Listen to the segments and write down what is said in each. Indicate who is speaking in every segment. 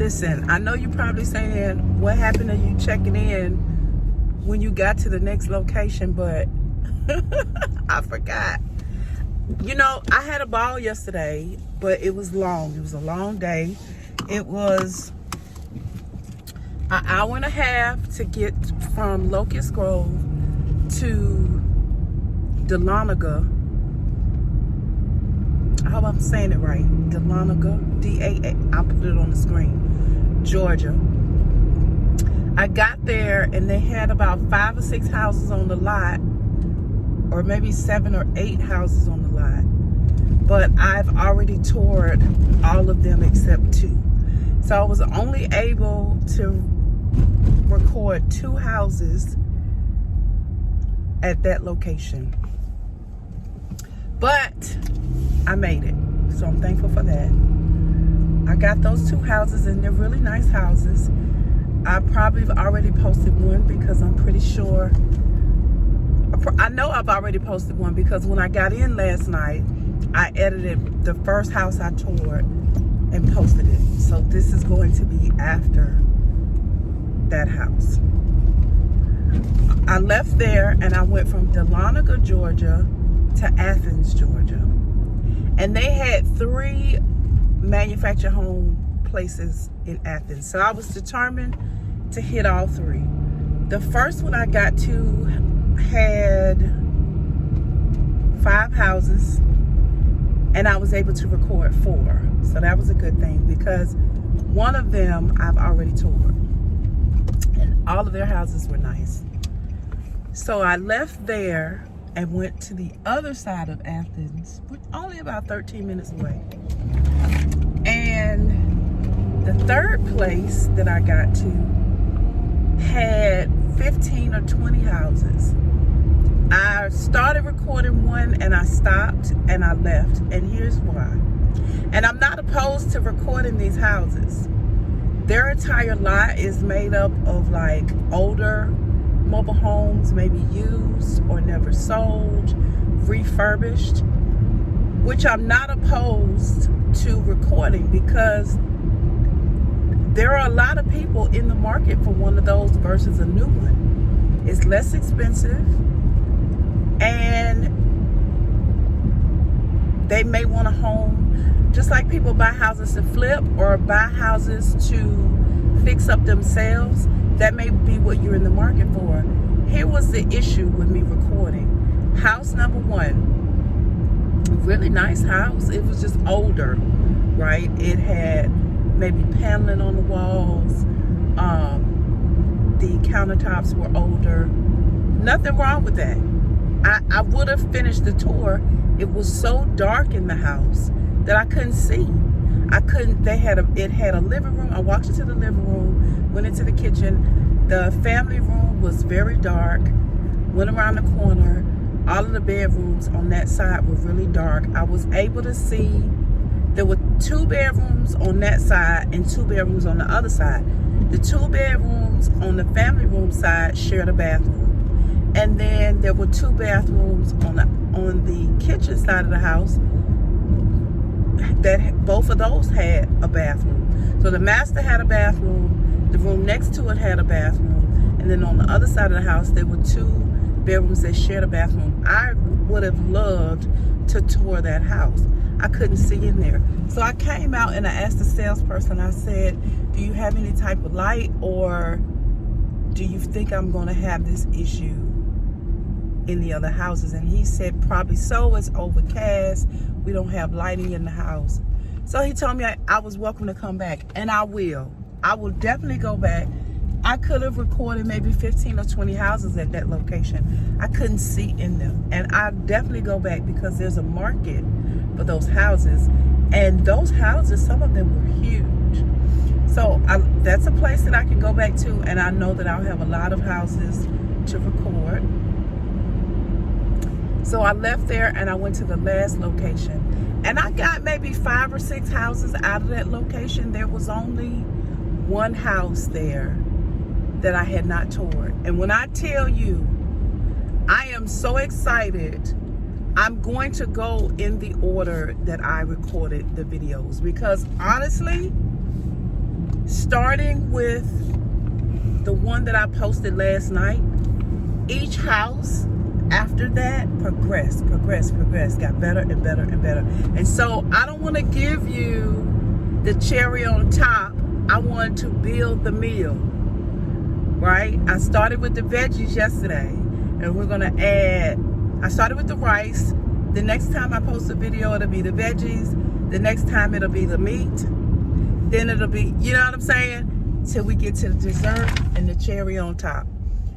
Speaker 1: Listen, I know you're probably saying, what happened to you checking in when you got to the next location, but I forgot. You know, I had a ball yesterday, but it was long. It was a long day. It was an hour and a half to get from Locust Grove to Dahlonega. I hope I'm saying it right. Dahlonega, D-A-A. I'll put it on the screen. Georgia. I got there and they had about 5 or 6 houses on the lot, or maybe 7 or 8 houses on the lot. But I've already toured all of them except 2. So I was only able to record 2 houses at that location. But I made it, so I'm thankful for that. I got those 2 houses and they're really nice houses. I probably have already posted one because I'm pretty sure, I know I've already posted one because when I got in last night, I edited the first house I toured and posted it. So this is going to be after that house. I left there and I went from Dahlonega, Georgia to Athens, Georgia. And they had 3 manufactured home places in Athens. So I was determined to hit all 3. The first one I got to had 5 houses and I was able to record 4. So that was a good thing because one of them I've already toured and all of their houses were nice. So I left there and went to the other side of Athens, which only about 13 minutes away. And the third place that I got to had 15 or 20 houses. I started recording one and I stopped and I left, and here's why. And I'm not opposed to recording these houses. Their entire lot is made up of like older mobile homes, maybe used or never sold, refurbished, which I'm not opposed to recording because there are a lot of people in the market for one of those versus a new one. It's less expensive and they may want a home, just like people buy houses to flip or buy houses to fix up themselves. That may be what you're in the market for. Here was the issue with me recording. House number 1, really nice house. It was just older, right? It had maybe paneling on the walls. The countertops were older. Nothing wrong with that. I would have finished the tour. It was so dark in the house that I couldn't see. It had a living room. I walked into the living room, went into the kitchen. The family room was very dark. Went around the corner. All of the bedrooms on that side were really dark. I was able to see there were 2 bedrooms on that side and 2 bedrooms on the other side. The 2 bedrooms on the family room side shared a bathroom. And then there were 2 bathrooms on the kitchen side of the house that both of those had a bathroom. So the master had a bathroom, the room next to it had a bathroom, and then on the other side of the house there were 2 bedrooms that shared a bathroom. I would have loved to tour that house. I couldn't see in there. So I came out and I asked the salesperson, I said, do you have any type of light, or do you think I'm going to have this issue in the other houses? And he said, probably so. It's overcast. We don't have lighting in the house. So he told me I was welcome to come back, and I will. I will definitely go back. I could have recorded maybe 15 or 20 houses at that location. I couldn't see in them. And I'll definitely go back because there's a market for those houses. And those houses, some of them were huge. So that's a place that I can go back to, and I know that I'll have a lot of houses to record. So I left there and I went to the last location. And I got maybe 5 or 6 houses out of that location. There was only 1 house there that I had not toured. And when I tell you, I am so excited. I'm going to go in the order that I recorded the videos, because honestly, starting with the one that I posted last night, each house after that progressed, got better and better and better. And so I don't want to give you the cherry on top. I want to build the meal, right? I started with the veggies yesterday, and we're going to add, I started with the rice. The next time I post a video, it'll be the veggies. The next time it'll be the meat. Then it'll be, you know what I'm saying? Till we get to the dessert and the cherry on top.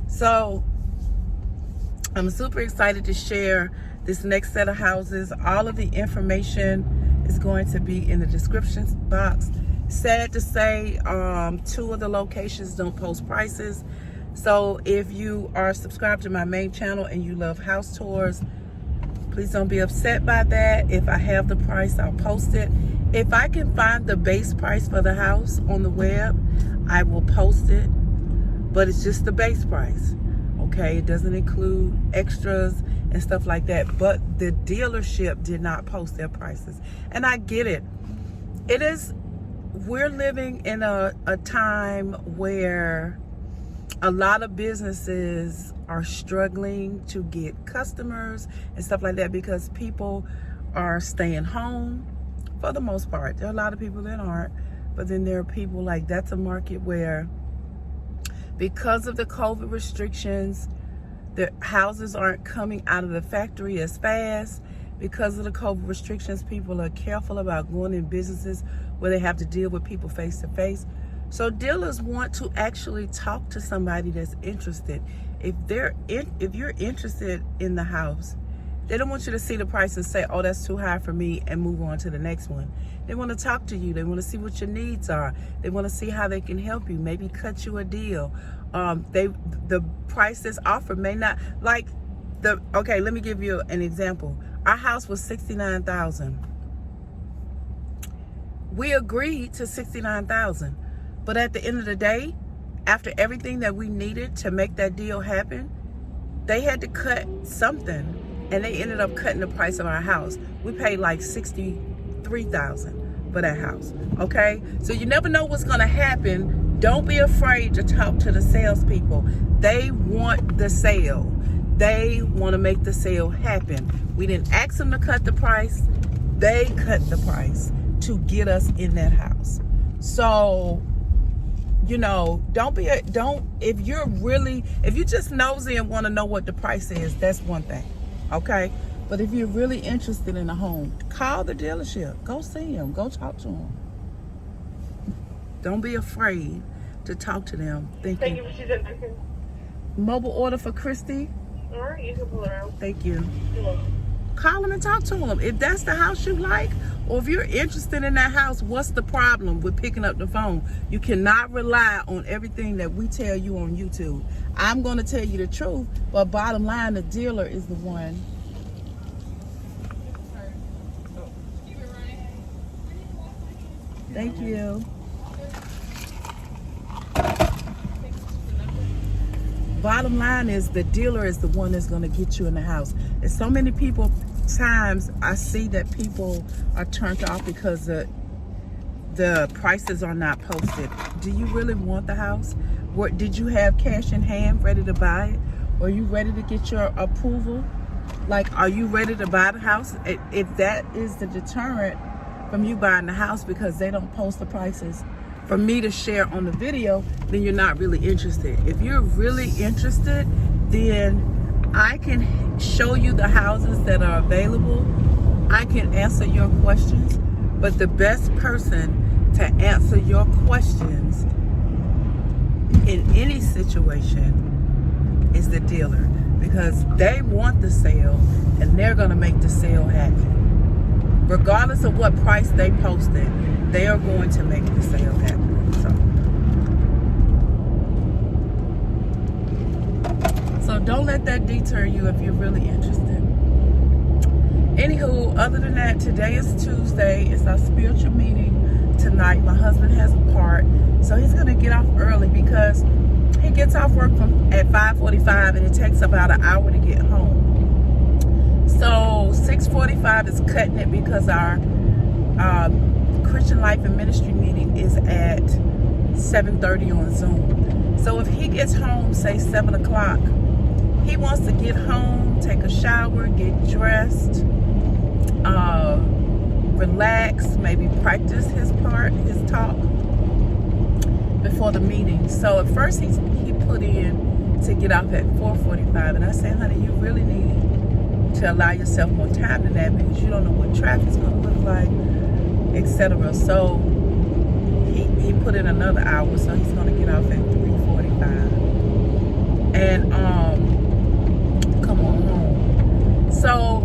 Speaker 1: So I'm super excited to share this next set of houses. All of the information is going to be in the description box. Sad to say, 2 of the locations don't post prices. So if you are subscribed to my main channel and you love house tours, please don't be upset by that. If I have the price, I'll post it. If I can find the base price for the house on the web, I will post it. But it's just the base price. Okay, it doesn't include extras and stuff like that. But the dealership did not post their prices. And I get it. We're living in a time where a lot of businesses are struggling to get customers and stuff like that because people are staying home for the most part. There are a lot of people that aren't, but then there are people like, that's a market where because of the COVID restrictions, the houses aren't coming out of the factory as fast. Because of the COVID restrictions, people are careful about going in businesses where they have to deal with people face to face. So dealers want to actually talk to somebody that's interested. If you're interested in the house, they don't want you to see the price and say, oh, that's too high for me, and move on to the next one. They want to talk to you. They want to see what your needs are. They want to see how they can help you, maybe cut you a deal. The price that's offered may not, okay, let me give you an example. Our house was $69,000. We agreed to $69,000. But at the end of the day, after everything that we needed to make that deal happen, they had to cut something, and they ended up cutting the price of our house. We paid like $63,000 for that house, okay? So you never know what's gonna happen. Don't be afraid to talk to the salespeople. They want the sale. They wanna make the sale happen. We didn't ask them to cut the price. They cut the price to get us in that house. So, you know, if you're just nosy and want to know what the price is, that's one thing, okay? But if you're really interested in a home, call the dealership. Go see them. Go talk to them. Don't be afraid to talk to them. Thank you. Mobile order for Christie.
Speaker 2: All right, you can pull it out.
Speaker 1: Thank you.
Speaker 2: You're welcome.
Speaker 1: Call them and talk to them. If that's the house you like, or if you're interested in that house, what's the problem with picking up the phone? You cannot rely on everything that we tell you on YouTube. I'm going to tell you the truth, but bottom line, the dealer is the one. Thank you. Bottom line is the dealer is the one that's going to get you in the house. There's so many people, times I see that people are turned off because the prices are not posted. Do you really want the house? Did you have cash in hand ready to buy it? Or are you ready to get your approval? Like, are you ready to buy the house? If that is the deterrent from you buying the house because they don't post the prices for me to share on the video, then you're not really interested. If you're really interested, then I can show you the houses that are available. I can answer your questions, but the best person to answer your questions in any situation is the dealer, because they want the sale and they're gonna make the sale happen. Regardless of what price they posted, they are going to make the sale happen. So don't let that deter you if you're really interested. Anywho, other than that, today is Tuesday. It's our spiritual meeting tonight. My husband has a part, so he's gonna get off early because he gets off work at 5:45 and it takes about an hour to get home. So 6:45 is cutting it because our Christian Life and Ministry meeting is at 7:30 on Zoom. So if he gets home, say 7 o'clock, he wants to get home, take a shower, get dressed, relax, maybe practice his talk before the meeting. So at first he put in to get off at 4:45, and I said, honey, you really need to allow yourself more time than that because you don't know what traffic's going to look like, etc. So he put in another hour, so he's going to get off at 3:45 and come on home. So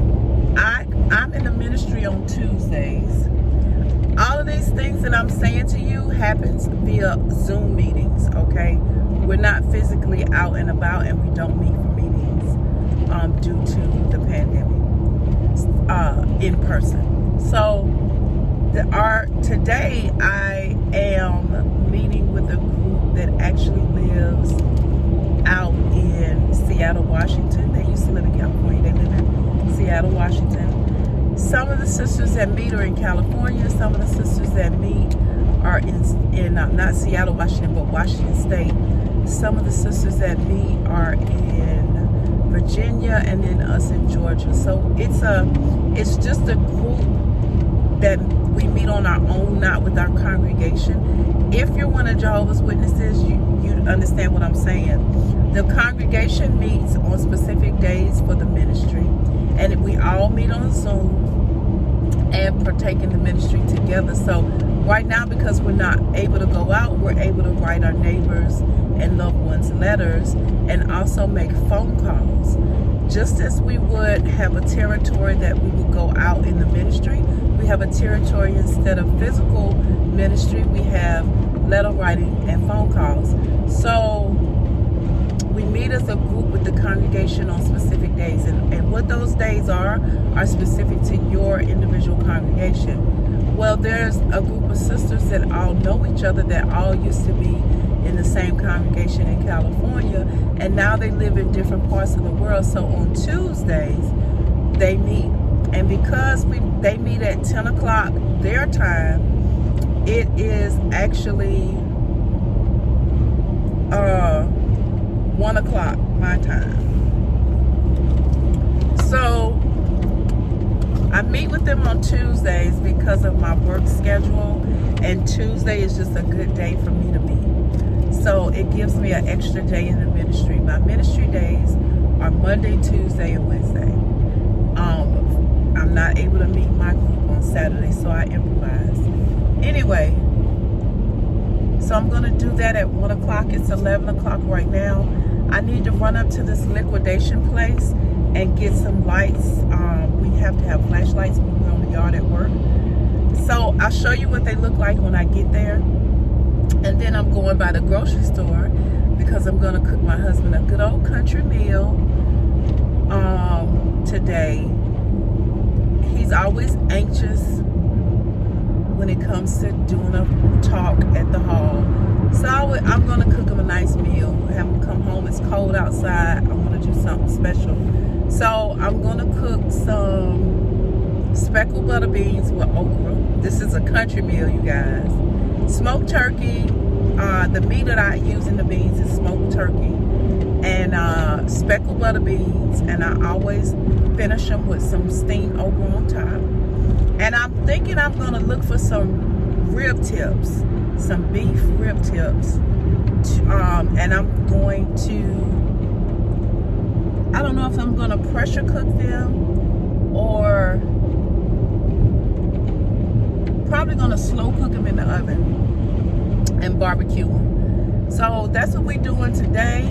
Speaker 1: I'm in the ministry on Tuesdays. All of these things that I'm saying to you happens via Zoom meetings, okay? We're not physically out and about, and we don't meet for meetings due to the pandemic in person. So today I am meeting with a group that actually lives out in Seattle, Washington. They used to live in California. They live in Seattle, Washington. Some of the sisters that meet are in California. Some of the sisters that meet are in not Seattle, Washington, but Washington State. Some of the sisters that meet are in Virginia, and then us in Georgia. So it's just a group that we meet on our own, not with our congregation. If you're one of Jehovah's Witnesses, you understand what I'm saying. The congregation meets on specific days for the ministry, and we all meet on Zoom and partake in the ministry together. So right now, because we're not able to go out, we're able to write our neighbors and loved ones letters and also make phone calls. Just as we would have a territory that we would go out in the ministry, we have a territory instead of physical ministry, we have letter writing and phone calls. So we meet as a group with the congregation on specific days, and what those days are specific to your individual congregation. Well, there's a group of sisters that all know each other that all used to be in the same congregation in California, and now they live in different parts of the world. So on Tuesdays they meet, and because they meet at 10 o'clock their time, it is actually 1 o'clock my time. So I meet with them on Tuesdays because of my work schedule, and Tuesday is just a good day for me to meet. So it gives me an extra day in the ministry. My ministry days are Monday, Tuesday, and Wednesday. I'm not able to meet my group on Saturday, so I improvise. Anyway, so I'm going to do that at 1 o'clock. It's 11 o'clock right now. I need to run up to this liquidation place and get some lights. We have to have flashlights when we're on the yard at work. So I'll show you what they look like when I get there. And then I'm going by the grocery store because I'm going to cook my husband a good old country meal today. He's always anxious when it comes to doing a talk at the hall. So I'm going to cook him a nice meal. Have him come home. It's cold outside. I want to do something special. So I'm going to cook some speckled butter beans with okra. This is a country meal, you guys. Smoked turkey. The meat that I use in the beans is smoked turkey. And speckled butter beans. And I always finish them with some steamed okra on top. And I'm thinking I'm going to look for some rib tips. Some beef rib tips. And I'm going to, I don't know if I'm going to pressure cook them or probably going to slow cook them in the oven and barbecue them. So that's what we're doing today.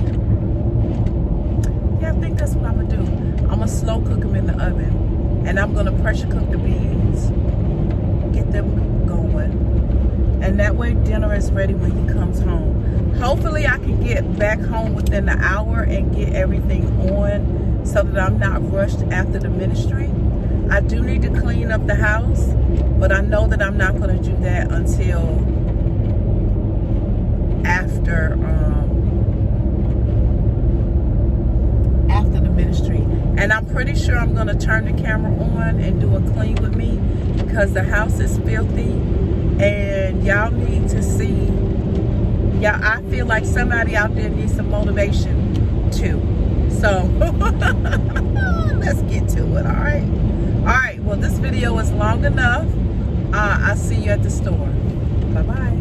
Speaker 1: Yeah, I think that's what I'm going to do. I'm going to slow cook them in the oven, and I'm going to pressure cook the beans, get them going, and that way dinner is ready when he comes home. Hopefully I can get back home within the hour and get everything on so that I'm not rushed after the ministry. I do need to clean up the house, but I know that I'm not going to do that until after the ministry. And I'm pretty sure I'm going to turn the camera on and do a clean with me because the house is filthy, and y'all need to see Yeah, I feel like somebody out there needs some motivation too. So let's get to it. All right, well, this video is long enough. I'll see you at the store. Bye-bye.